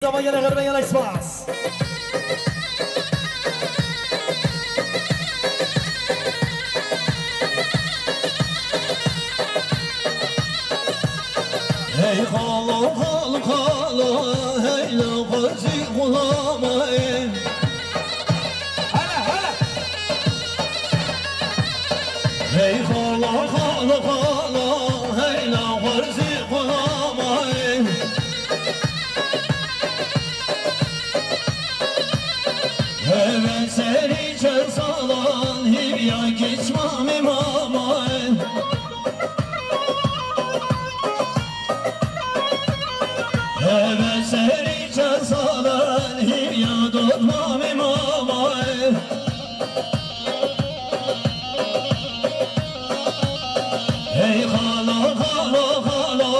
Zaman gene gariben yana ispas. Hey halı halı halı hey la gazi kulama hala hala. Hey halı halı halı hey la gazi kulama hemen seni çarsalan hivya geçmem imama hemen seni çarsalan hivya doğmam imama hey hala hala hala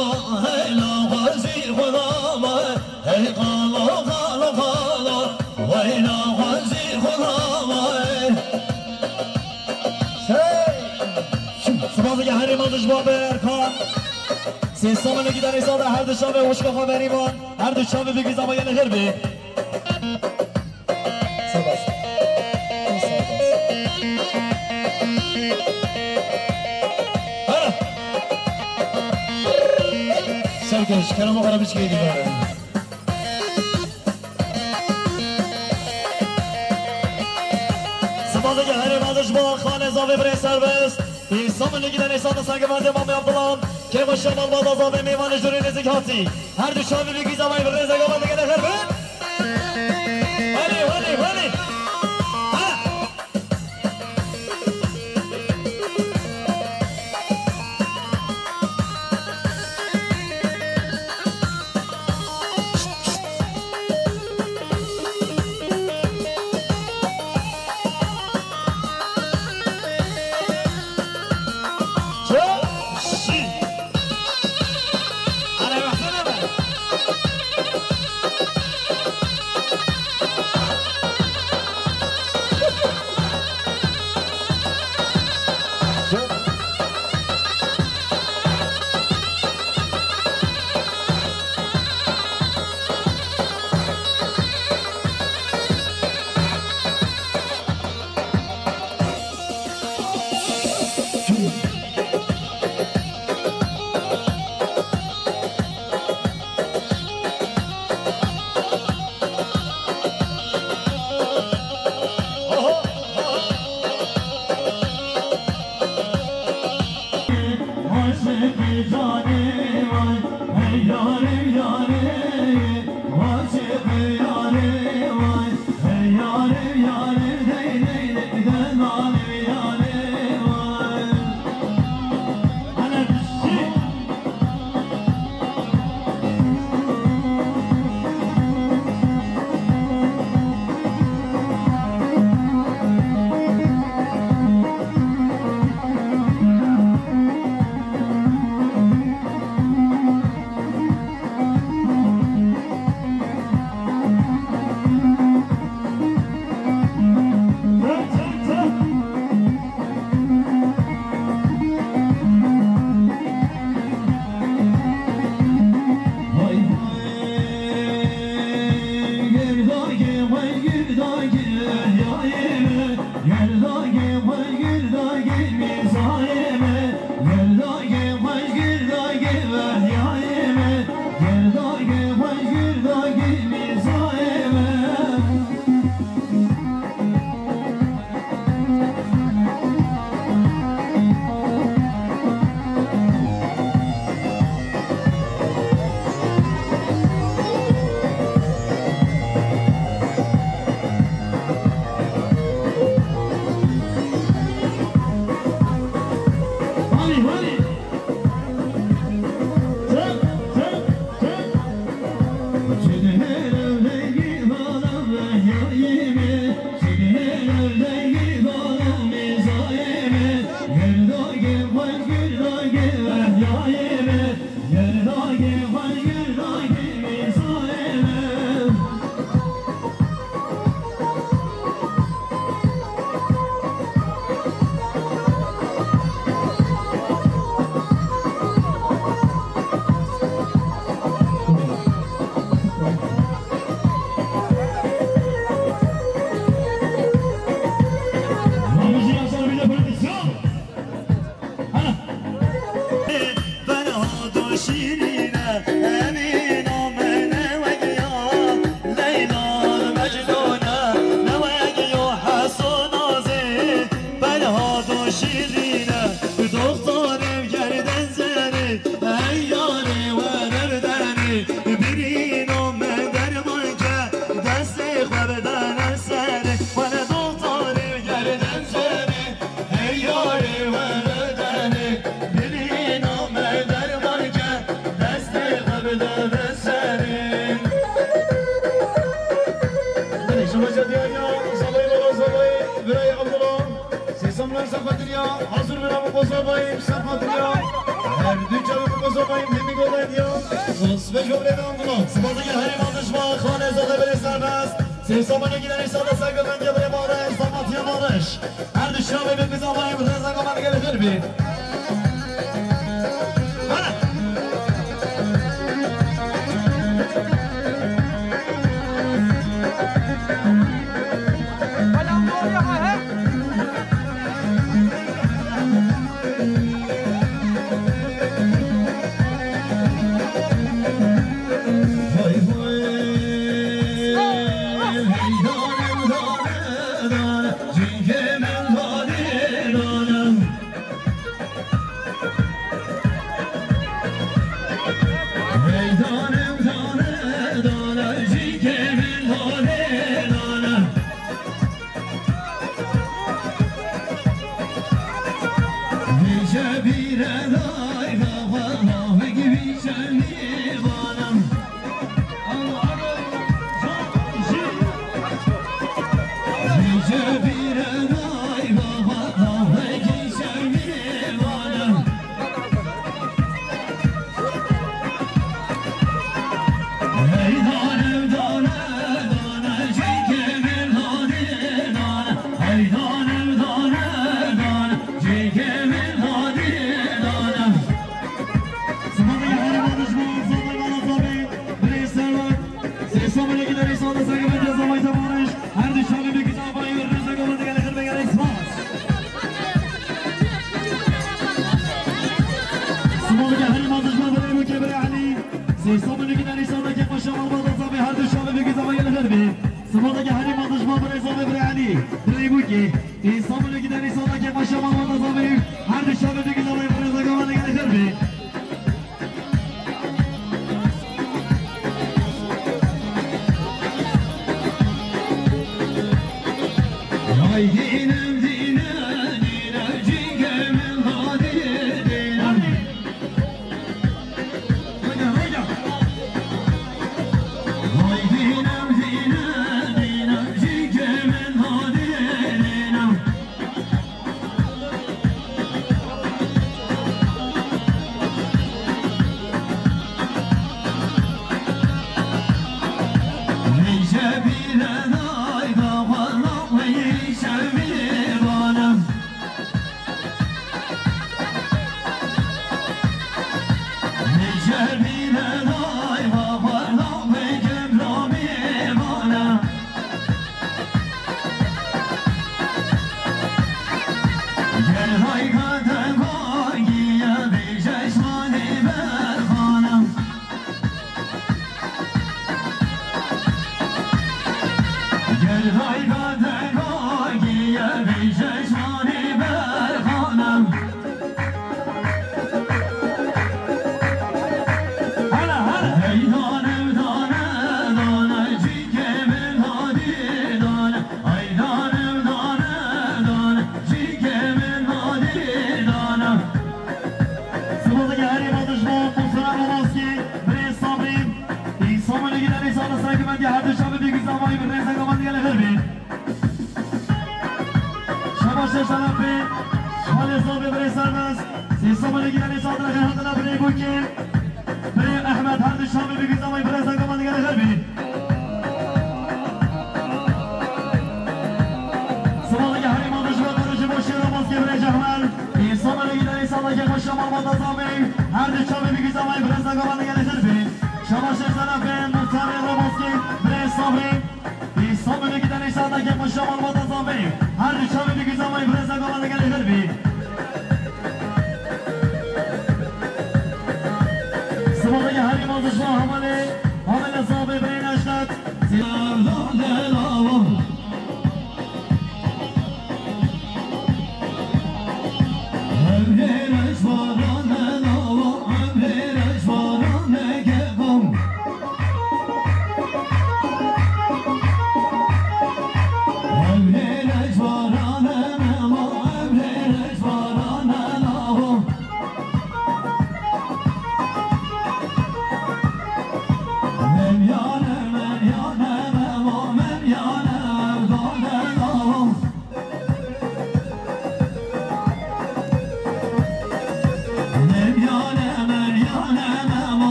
hey la gazi kulama hey hala hala hala hey la gazi kulama سبازه هری مادش با برکان سیستم نگی در ایسا هر دو شاوه وشکا خبری بان هر دو شاوه بگی زبایی نخیر بی سباز هره سرکش کنم و خرابش که دیگاره سبازه هری مادش با خانه زاوه بری سرویس İnsan liginden insanı sanki bende mamı yaptılar. Ki başım almadı azabı meyvanı jüri nezikati. Her düşavi bir gizamayı bir rezek olmadı gene kırmı. Hadi hadi hadi. زبایم سفاتیا هر دو جواب زبایم همی گلدیا خلاص به جمله نامدونم سپاسگزار هریمان دشمن خانه زاده بره سربست سیمسامانی گیدنی ساده سگه بنجه بره بارش زماتی مارش هر دو شاوی به بیزاوایی بره زنگا من گله خربی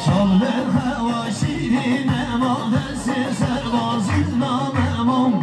Çaldı hava şirine madesi serbazil namemam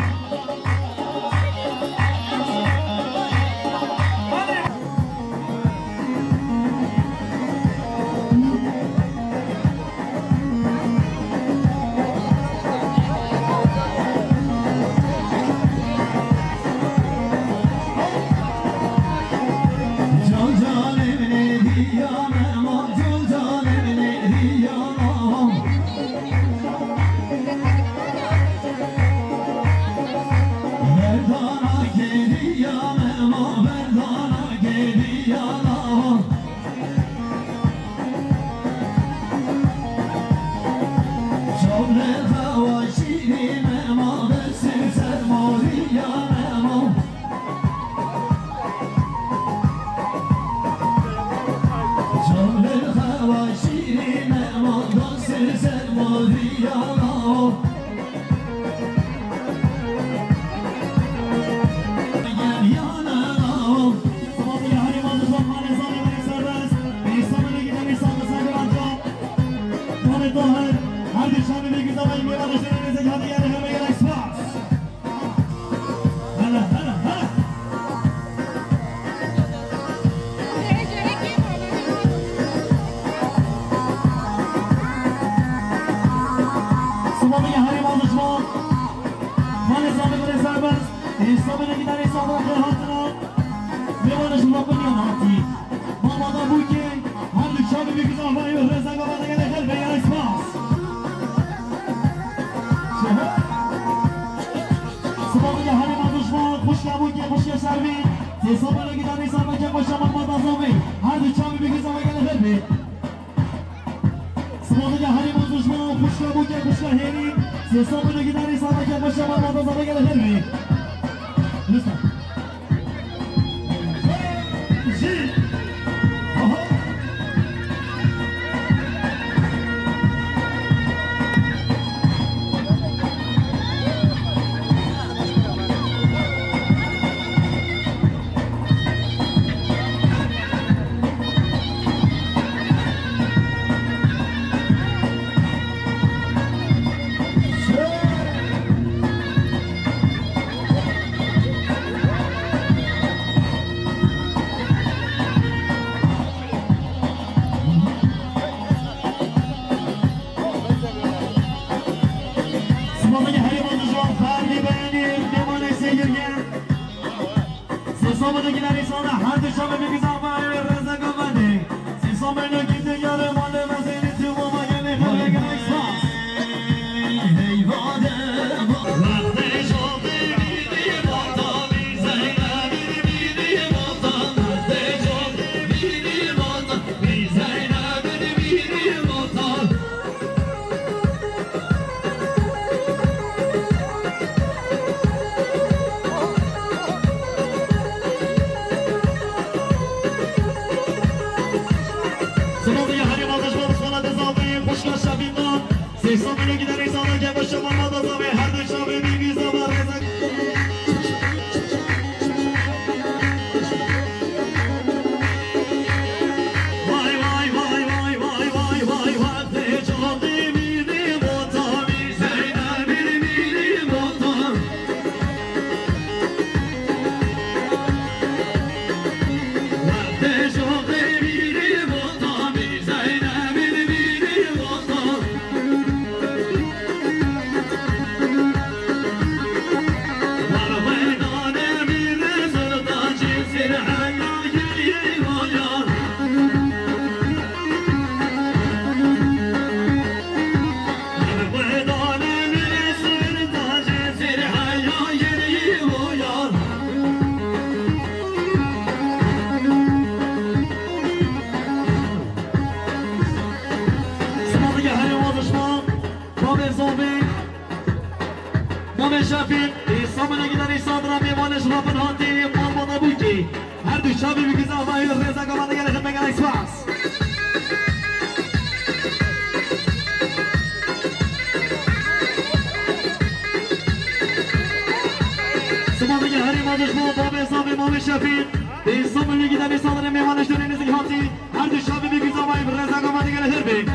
Her düşen bir güzel var, bir rezakamata gelir.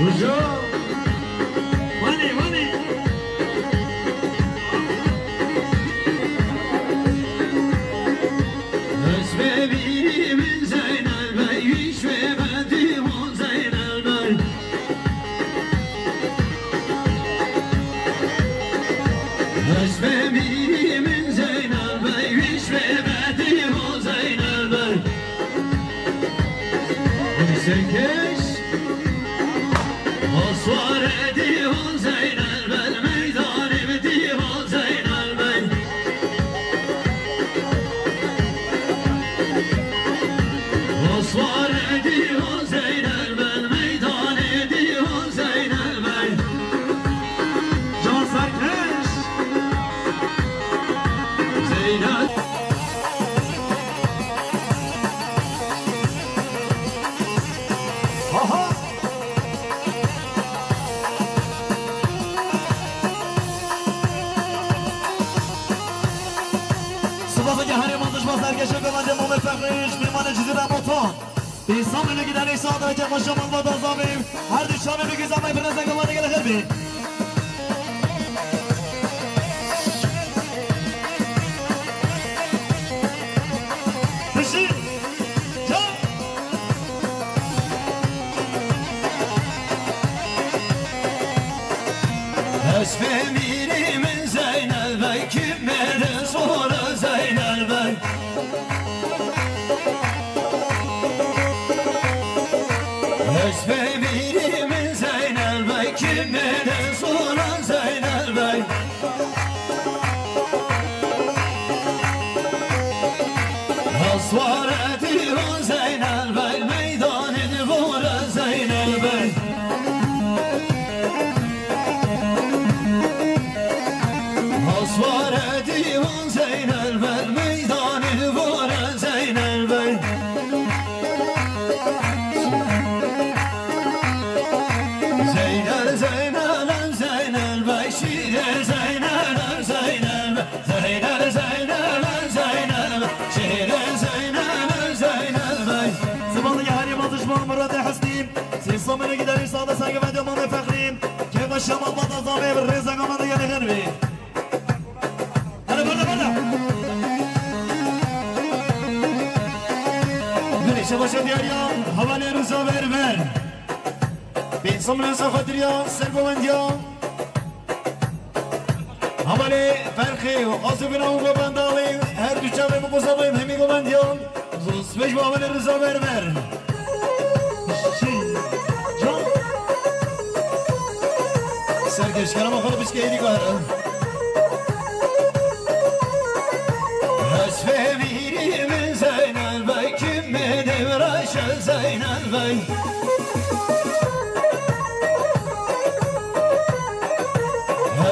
کجا؟ مانی مانی از ببینیم زینل بی ویش ببندیم و زینل بی از ببینیم زینل بی ویش ببندیم و زینل بی سرکش آسوار دیوان زینل بی میدانیم دیوان زینل بی آسوار دیوان زینل بی میدان دیوان زینل بی جان سرکش زینل آها سپاس که هر مازش با سرکشه ببنده مام فقریش میمان چیزی رموتان بیسام نگی در ایسان داره که خوش شما با دازامیم هر دو شامه بگی زمین برنزن که مانده گل خیر بی بشی جان از بمیریم زینل بی kim beni sonra زینل بی از بمیریم زینل بی kim beni sonra زینل بی آسوار دیوان زینل بی میدان دیوار زینل بی آسوار دیوان زینل بی میدان دیوار زینل بی زینل زینل زینل بی شیر زینل زینل بی زینل زینل زینل بی شیر زینل زینل بی سپاس که هر مازش با مراد حسنیم سیستم نگی در ایسان داره سنگ بنده مام فقریم که خوش شما با دازامیم برنزن که مانده گل خیر بی بريشه باشه دیاریان حواله روزا بربر بینسام رزا خاطریان سرگومندیان حواله فرخی و آزوبین و بندالی هر دو چاوه مقصابیم همی گومندیان زوز بش با حواله روزا بربر جان سرگش کنم آخواه بشکه ایدی که از بمیریم زینل بی kim beni bırakır زینل بی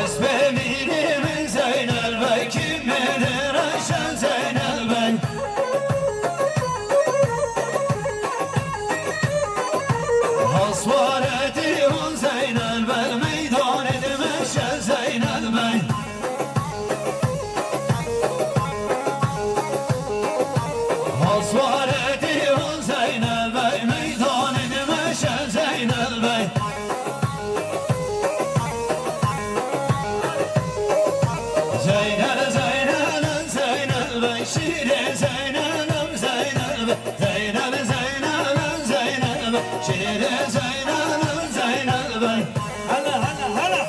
از بمیریم زینل بی kim beni bırakır زینل بی آسوار دیوان زینل بی میدان دمشق زینل بی آسوار دیوان زینل بی میدان دمشق زینل بی زینل زینل زینل بی شیر زینل زینل بی زینل زینل زینل بی شیر زینل زینل بی هلا هلا هلا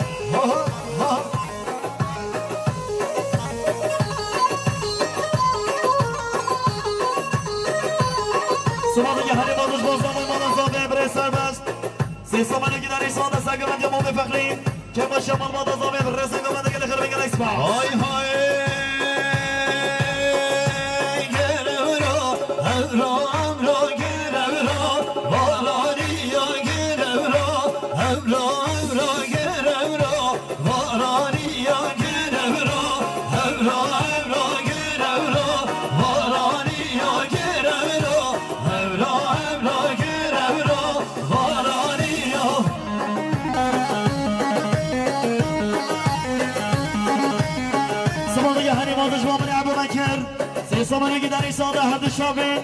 سماده که هر بازش باز زمان مانان زاده بره سربست سیستم نگی در ایسان داره سنگ بنده مام فقریم که خوش شما با دازامیم برنزن که مانده گل خیر بی گل اکسپاس های های گرورا امرا امرا گرورا والانیا گرورا امرا امرا گرورا والانیا گرورا امرا امرا گرورا والانیا گرورا امرا امرا گرورا والانیا سماده که هر بازش با من ابو بکر سیستم نگی در ایسان هر دو شابه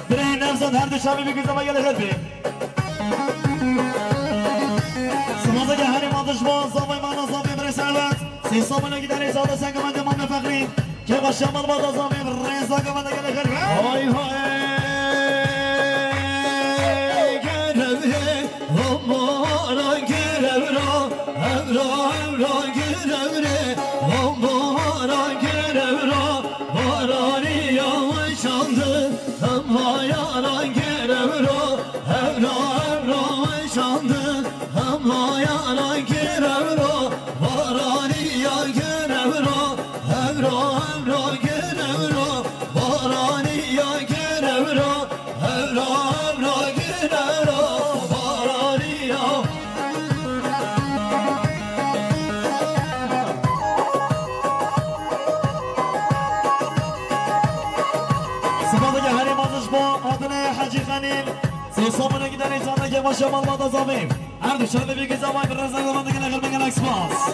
بره نفسان هر دو شابه بگیزم اگه خیر بی دشمن زاوی من زاوی بر سربت سیستم نگی در ایزاد سنگمند امام فقری که با شمال باز زاوی رضا گمند گله خیر های های گرفته باران گرفته باران گرفته باران گرفته بارانی yağışandı ama yaran gerevro evra yağışandı ama yaran gerevro barani ya gerevro evra gerevro barani ya gerevro evra gerevro barani ya حاجی خلیل سیستم نگی در ایزانه که ما شمال بادا زمین هر دو شبه بیگی زمان بر رزنگ زمان دیگه نگل بگل اکسپاس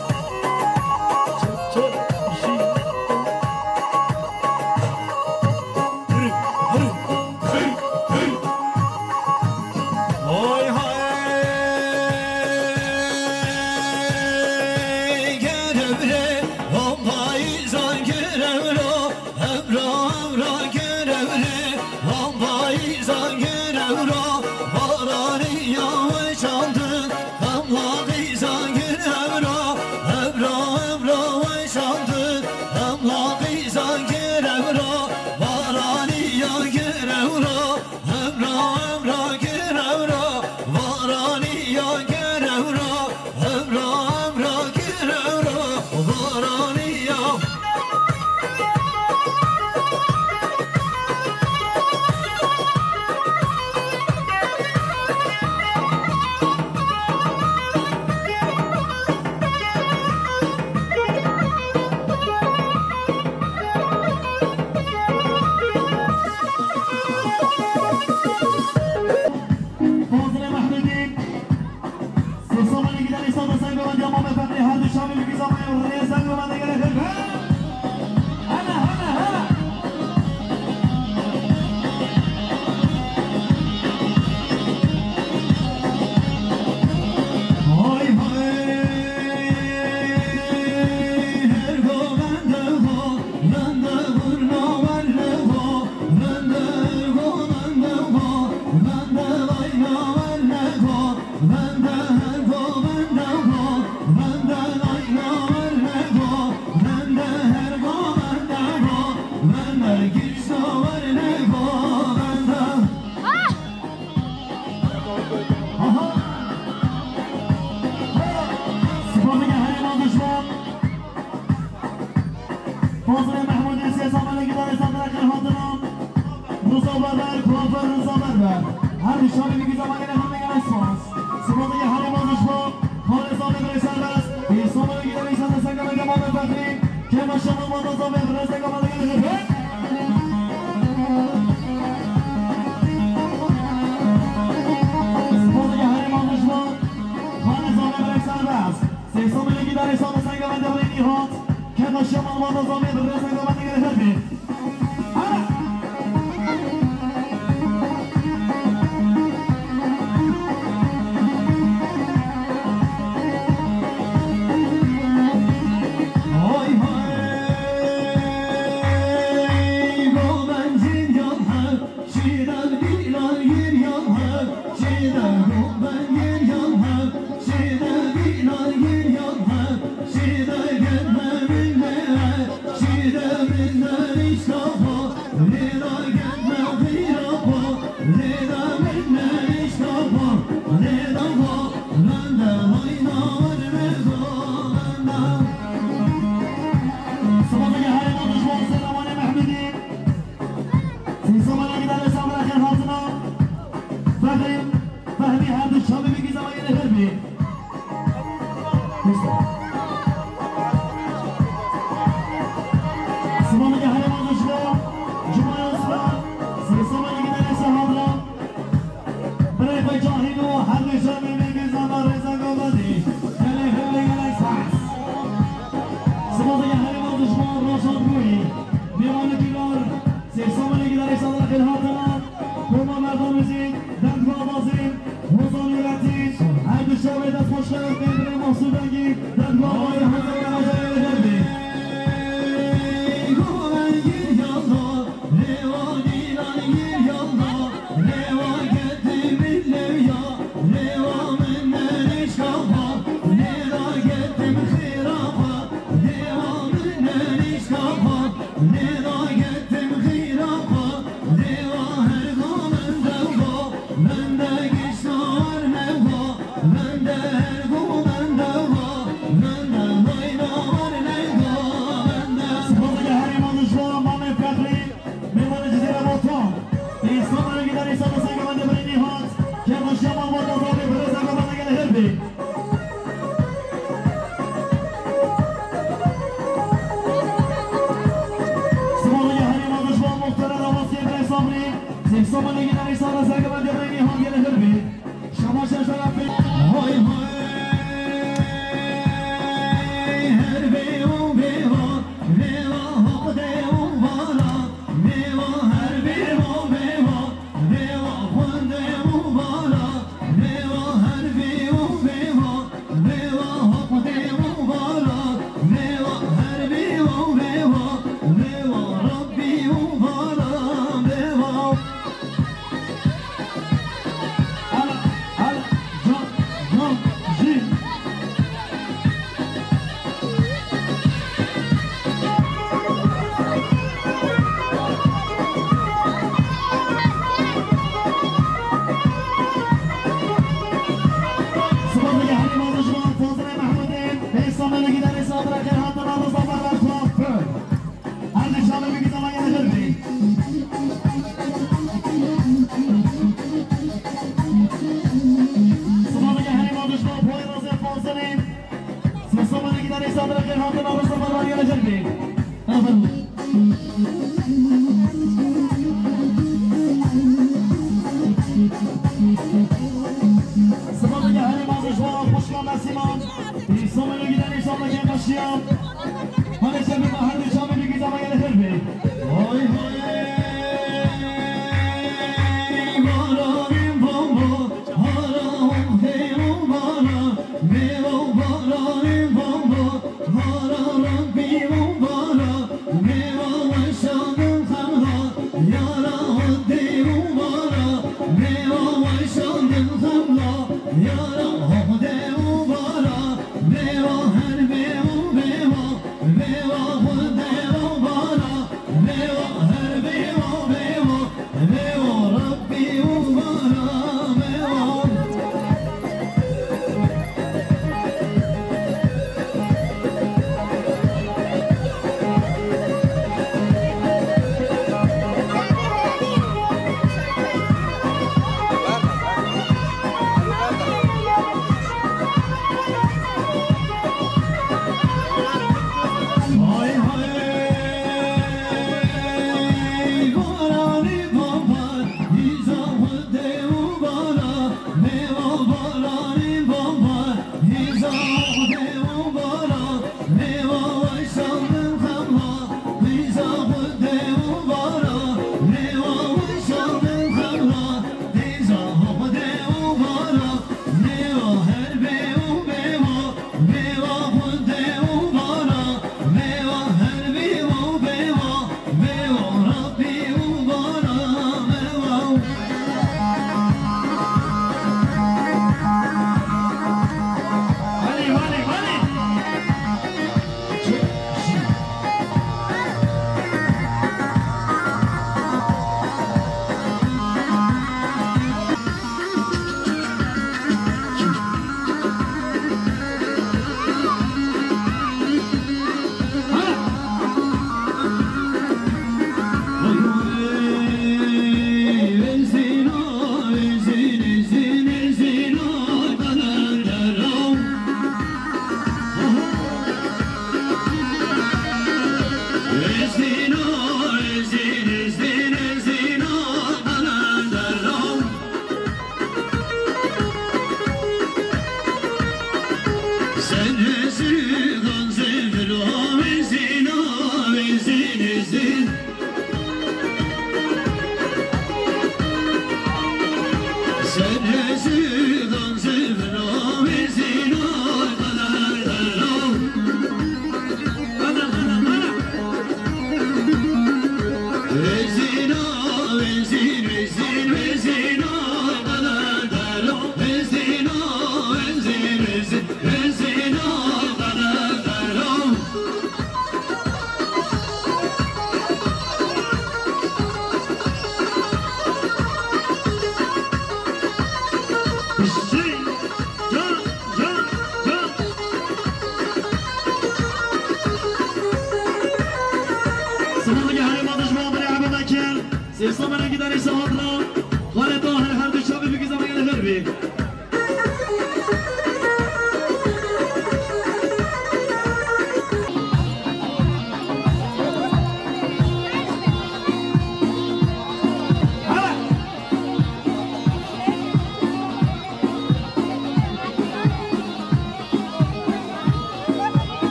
شامل دست خوشگل قدر محصول بگیر در باقای حضر نمازه دردی Sen ezildan zevra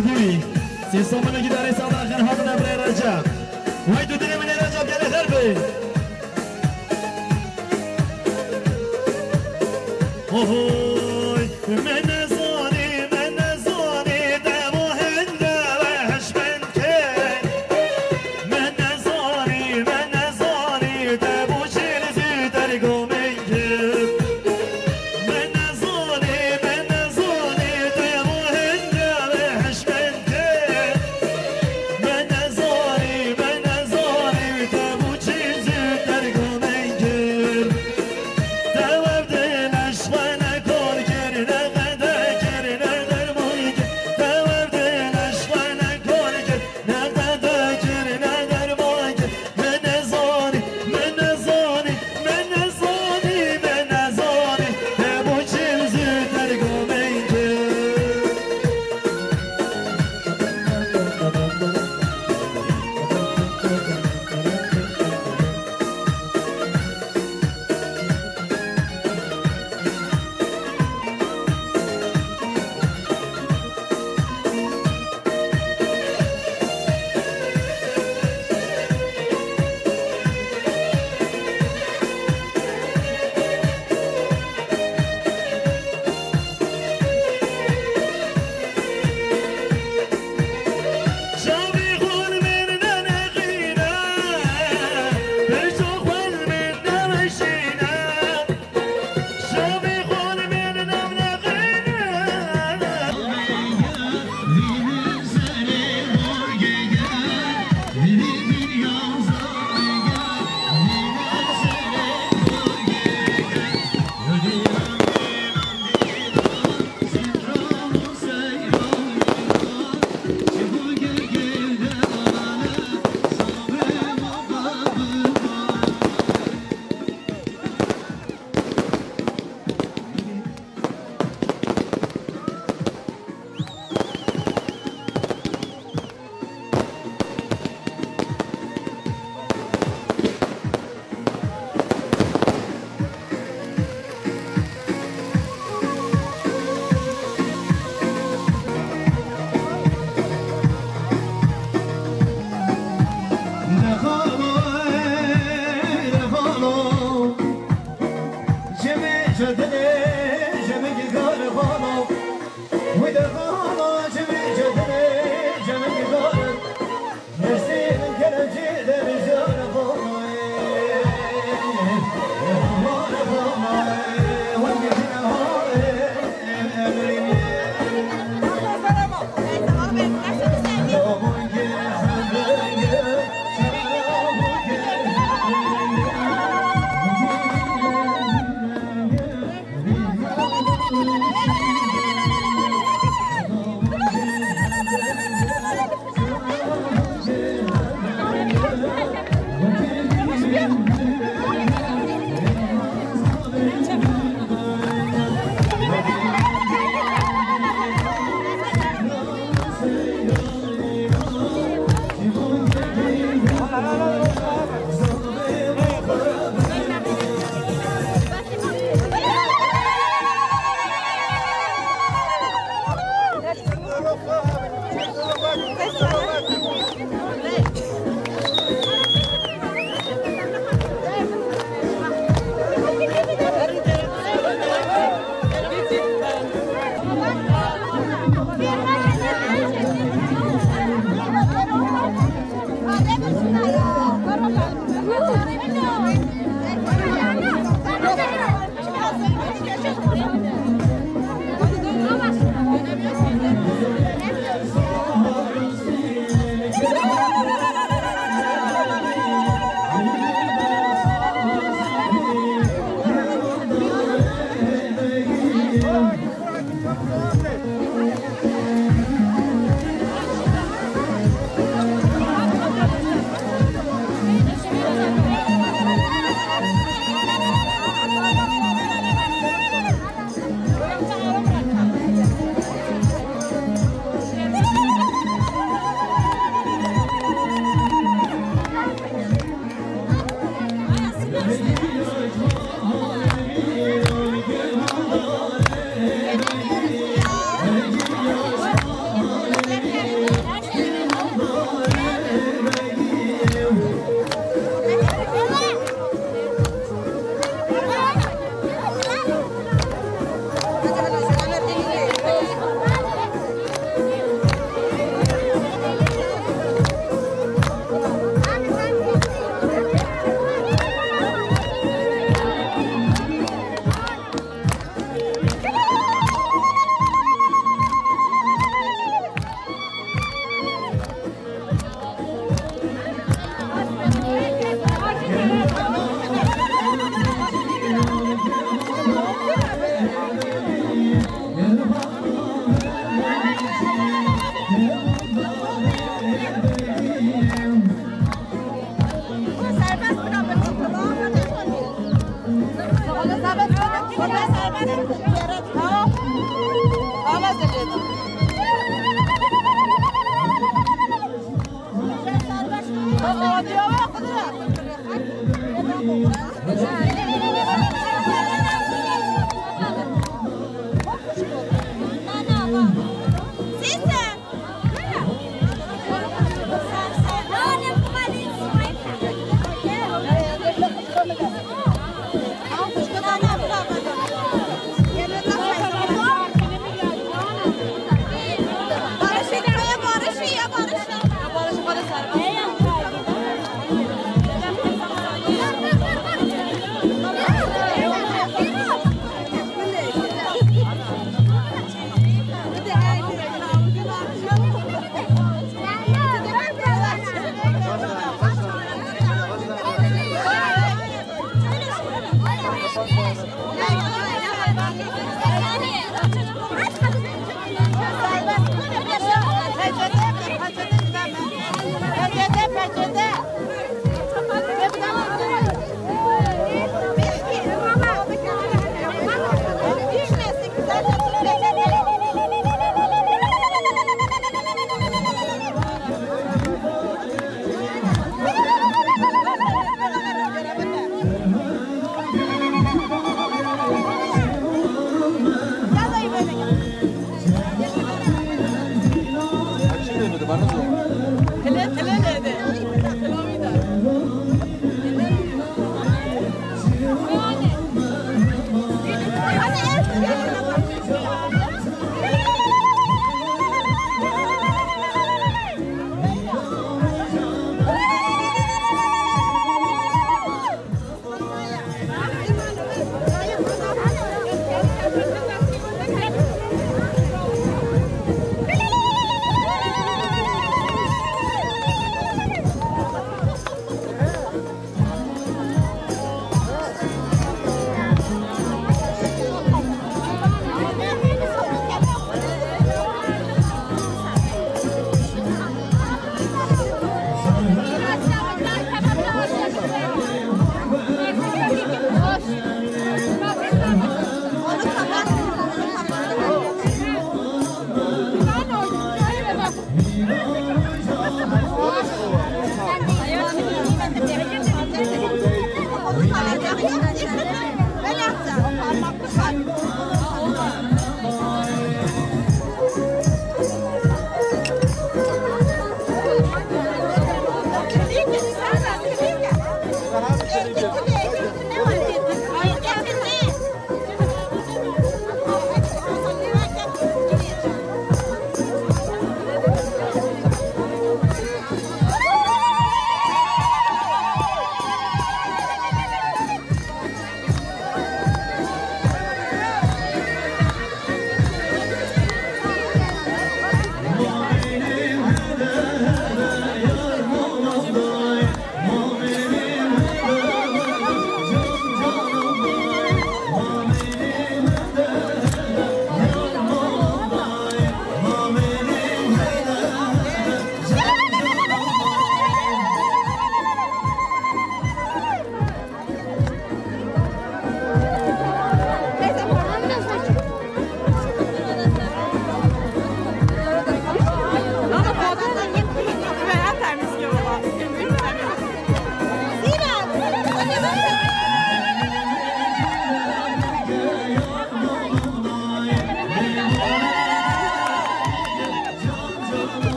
گویی سیستم نگیداری سال آخر هاتن ابره رجب وای دو دلی من رجب گله در بی اوهوی من نزانی دمو هنده وحش من که من نزانی دمو چیزی در گومن که من نزانی دمو هنده وحش من که من نزانی دمو چیزی در گومن که دواب دلش و نکن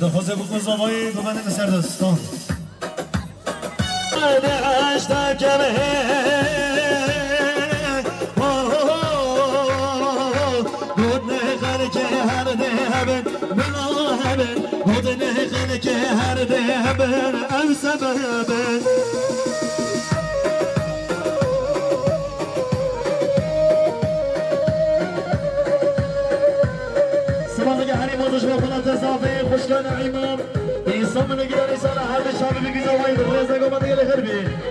دفعه بخون زمایی دومنه سردستان عشتا کمه گودنه خلک هر ده هبن بلا هبن گودنه خلک هر ده هبن او سببن خوشگاه نعیمم ایسا منو گیران ایسا هر به شابه بگیزا وای در رزا گامده گلی خربی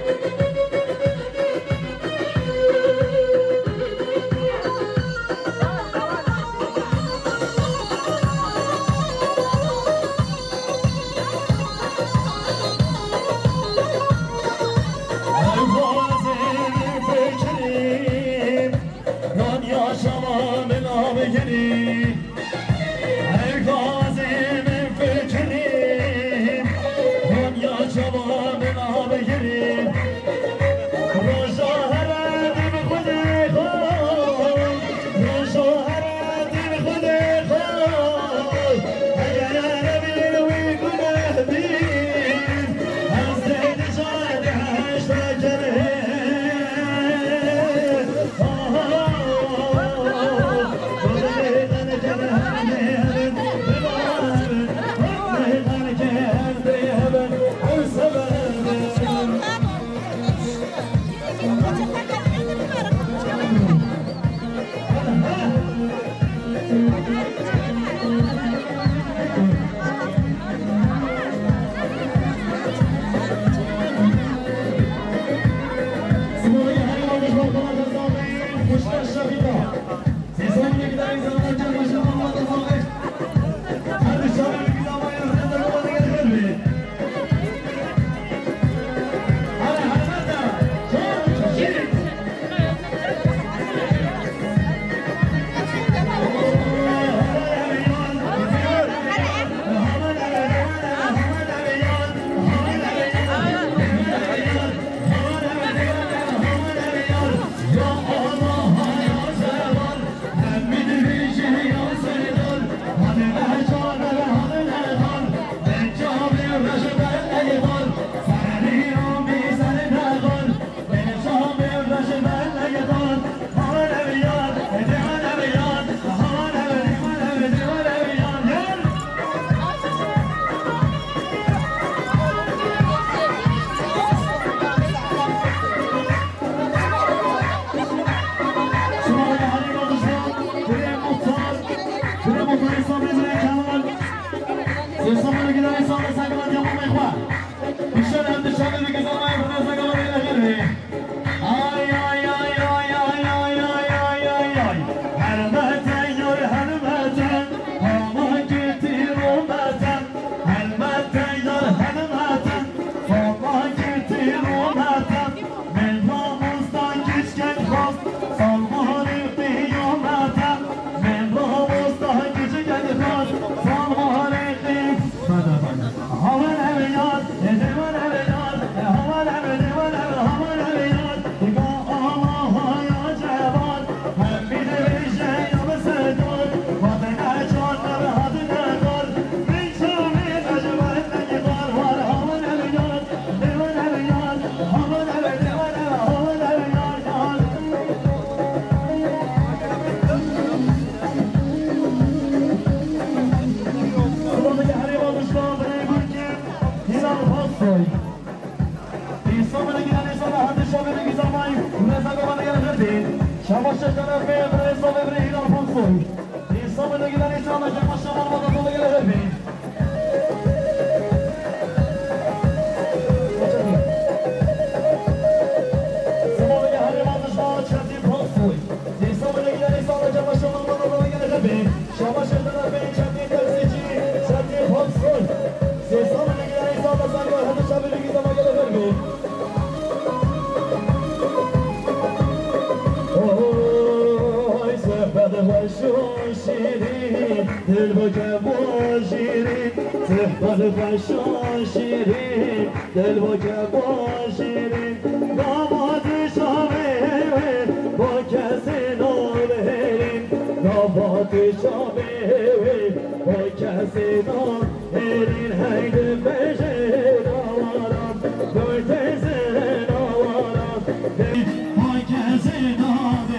İstanbul'a giden insana hadi şabeli güzelmayı Reza Goman'a gelir Şabaşır Caner Bey Reza ve Brehil Alfonsoy İstanbul'a giden insana Kemal Şamal Madatoğlu gelir Sımalı'ya Halim Andışma Çerti Fonsoy İstanbul'a giden insana Kemal Şamal Madatoğlu gelir Şabaşır Caner Bey Çerti Temsilci Çerti Fonsoy İstanbul'a giden insana Sargo hadi şabeli güzelmayı gelir Başın şirin, dil böke bu şirin Tühbeli başın şirin, dil böke bu şirin Damadı şabevi, bu kesin overin Damadı şabevi, bu kesin overin Haydi beşin avaram, dörtesin avaram Bu kesin overin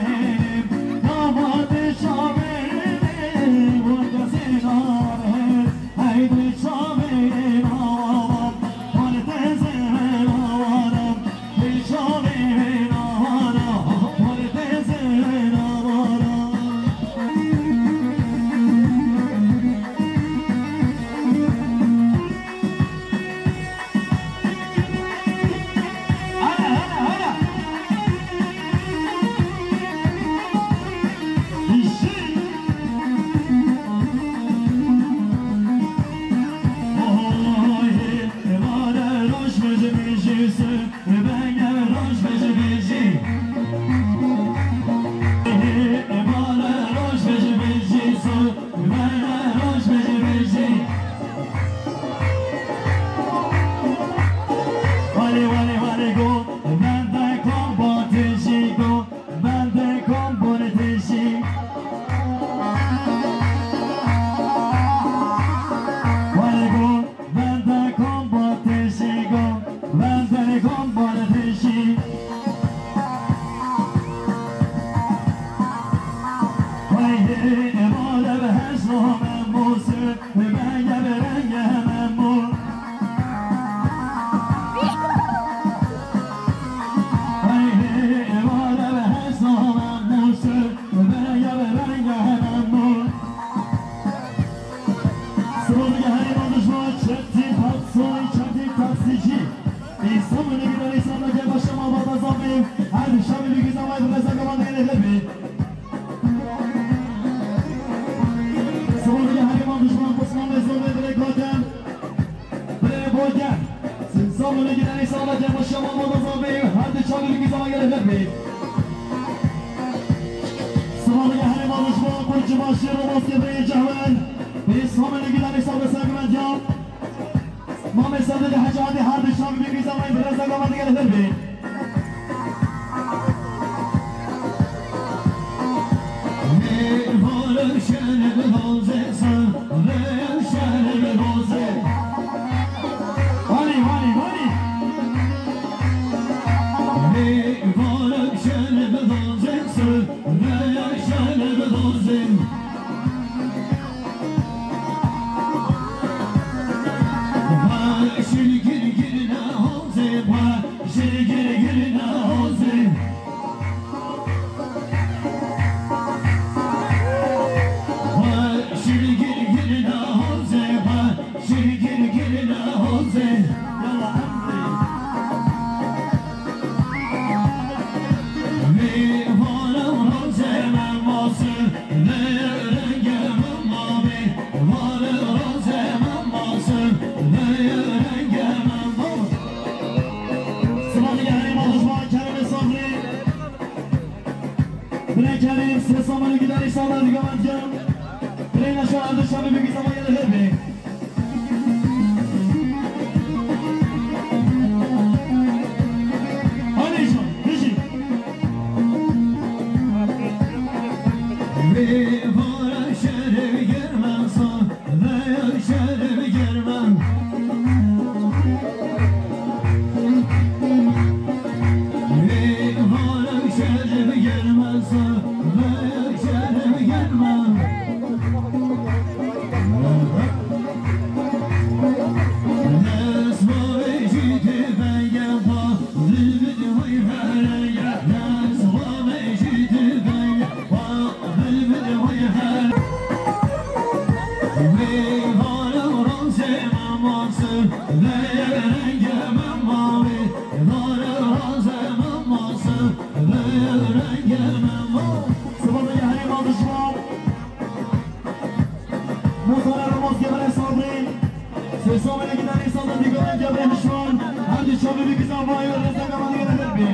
bir güzel bayır Rıza Kaman'ı gelir bir.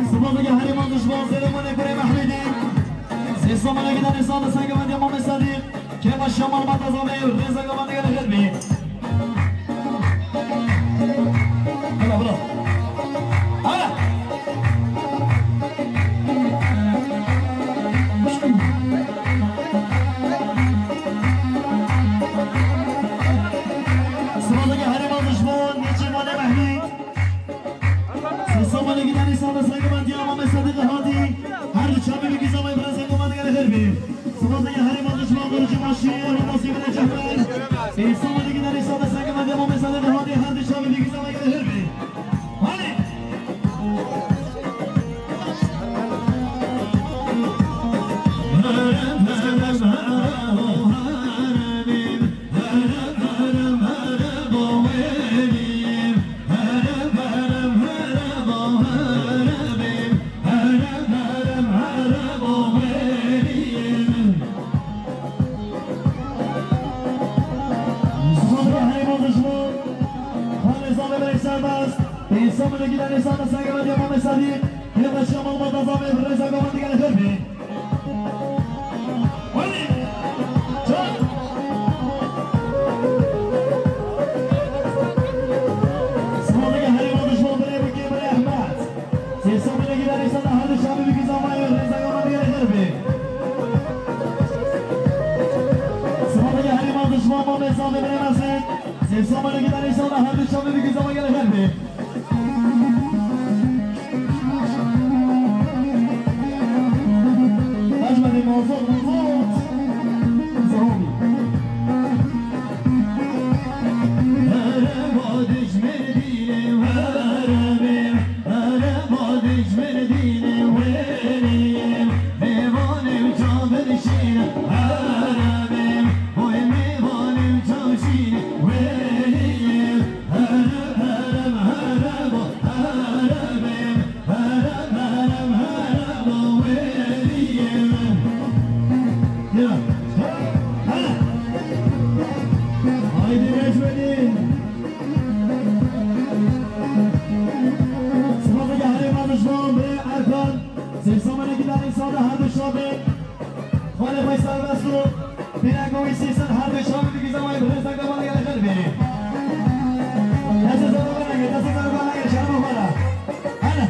Sımadaki Hariman düşman Selamun Ekrem Ahmedi. Ses zamana giden insanı sen Kaman Yaman Mesadik. Kemal Şamal Matazami Rıza Kaman'ı gelir bir. Hala bırak. Hala. Sıradaki Hariman düşman Necimane Mehmet. Ses zamana giden insanı sen Kaman Yaman Mesadik Hadi. Her düşman bir güzel bayır Rıza Kaman'ı gelir bir. Sıradaki Hariman düşman Kurucu Başı Rıdası Güne Cehber. İnsanları gider insanda sen Kaman Yaman Mesadik Hadi. Her düşman bir güzel bayır gelir bir. Hadi. İnsanlara giden insanda sen Kaman Yaman Mesadik. Kemal Şamal Matazami Rıza Kaman'ı gelir bir. Hadi. Çak. Sıradaki Hariman düşman buraya bu gibi Ahmet. İnsanlara giden insanda hadi şamı bir güzel bayır Rıza Kaman'ı gelir bir. Sıradaki Hariman düşman Mehmet Sami Bilemezsin. İnsanlara giden insanda hadi şamı bir güzel bayır gelir bir. أجمل موضوع زهوبي أنا بعدش من ديني وهربي أنا بعدش من ديني ويني ميواني وجابر شينا هربي وي ميواني وجابشيني ويني هرب هرب هرب هربي هرب هرب هرب ويني يا هلا هايدي مجمدين sıradaki Hariman düşman buraya Erkan. Sessamana giden insanda her düşmanı Hale Faysal Meslu. Bir akıl istiyorsan her düşmanı bir güzel bayır Rıza Kaman'ı gelir beni. Nasıl zarabana gel, nasıl zarabana gel, şarabı bana. Hadi.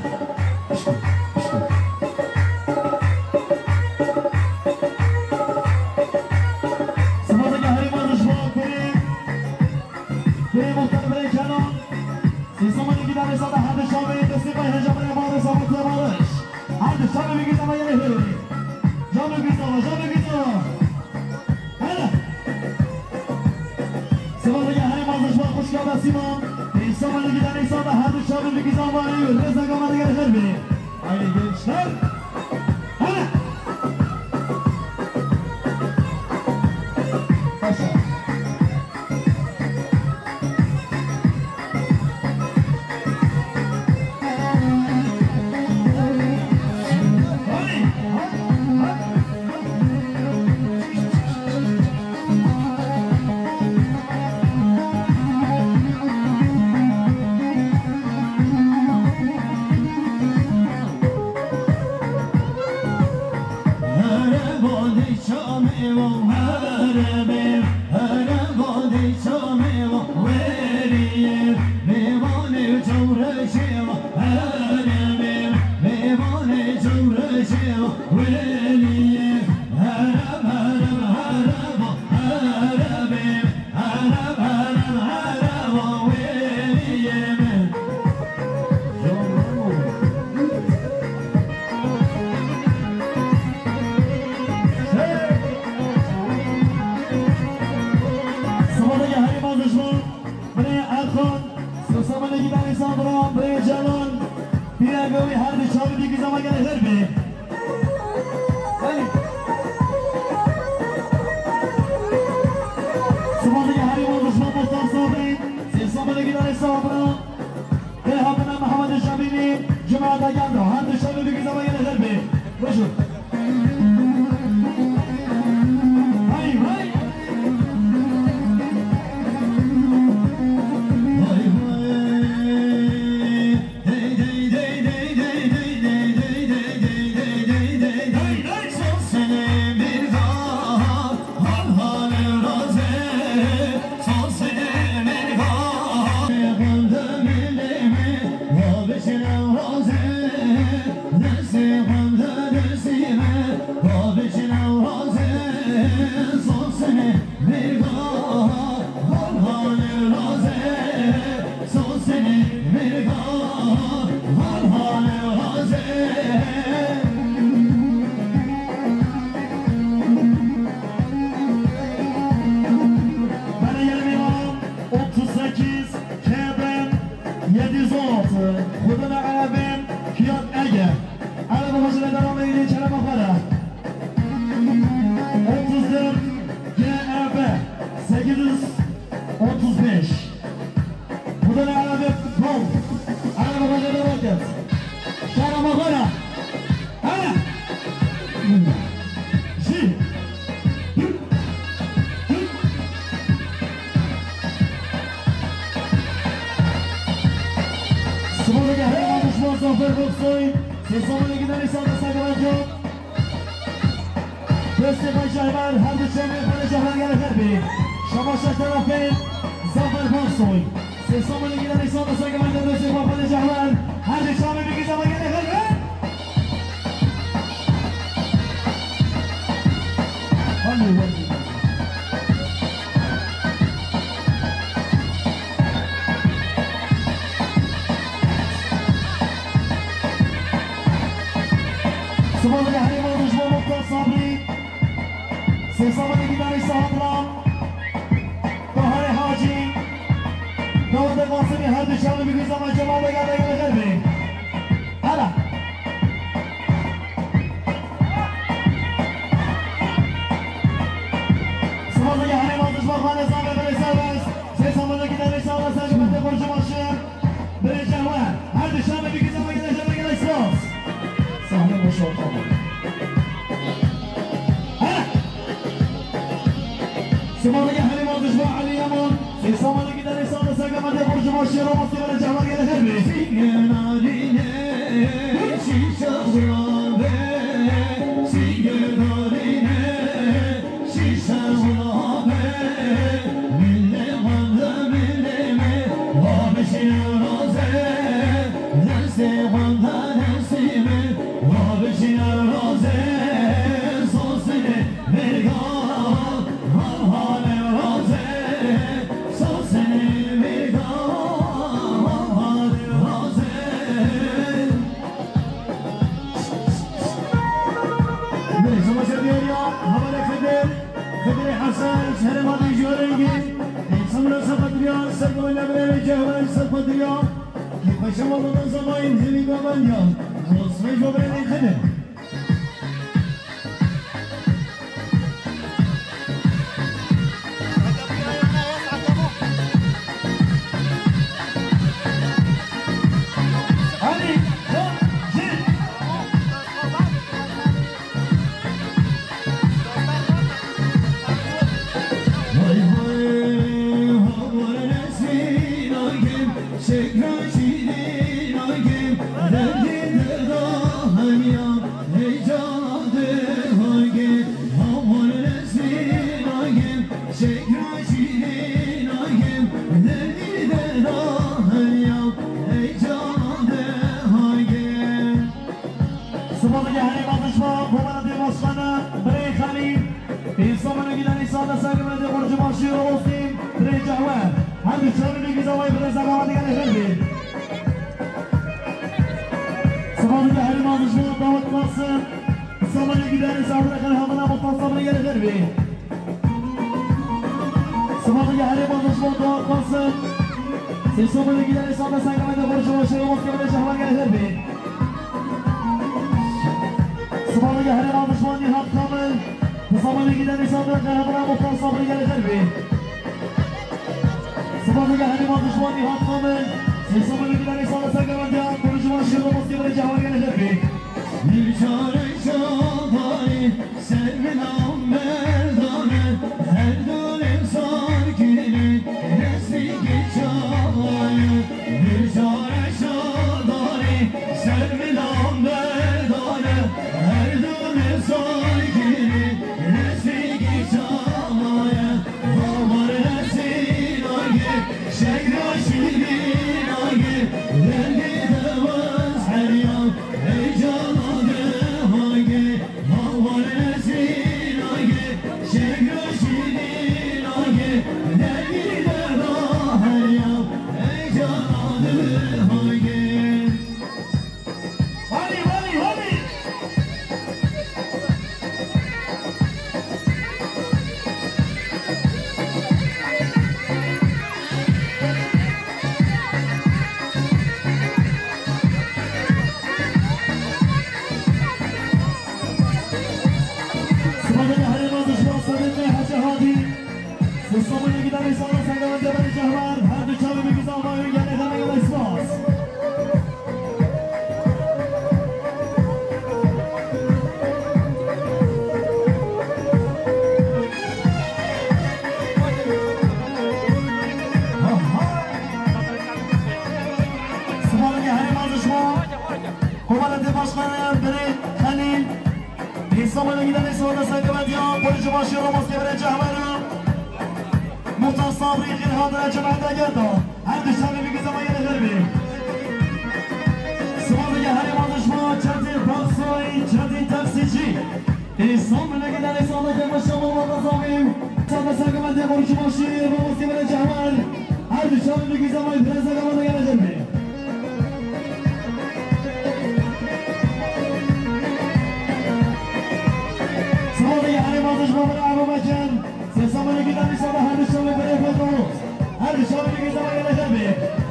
Sıradaki Hariman düşman biri muhtar biri Kenan. Sessamana giden insanda her düşmanı teslim bayır Hacamın Yaman'ı sabıklı yamalış. Her düşmanı bir güzel bayır gelir. Canı güzel, canı güzel. Hadi. Sıradaki Hariman düşman hoş geldin Simon. İnsanlara giden insanda her düşmanı bir güzel bayır Rıza Kaman'ı gelir beni. Haydi gençler. Hadi. Başla. Yeah. başkanı biri Halil. İstanbul'a giden İsmail'e Sakıbediyan, Polisi başı Ramos Devre Cahmeru. Muhtar Sabri İlhan'dan Cemende geldi. Her düşen bir gün zaman gelir mi? Sıvazı'ya her yaman düşman, çetin Paksoy, çetin taksici. İstanbul'a giden İsmail'e gelmişim olmadan zamim. Sana Sakıbediyan, Polisi başı Ramos Devre Cahmeru. Her düşen bir gün zaman Prens Sakıbediyan'a gelir mi? Her bir şahane güzel bir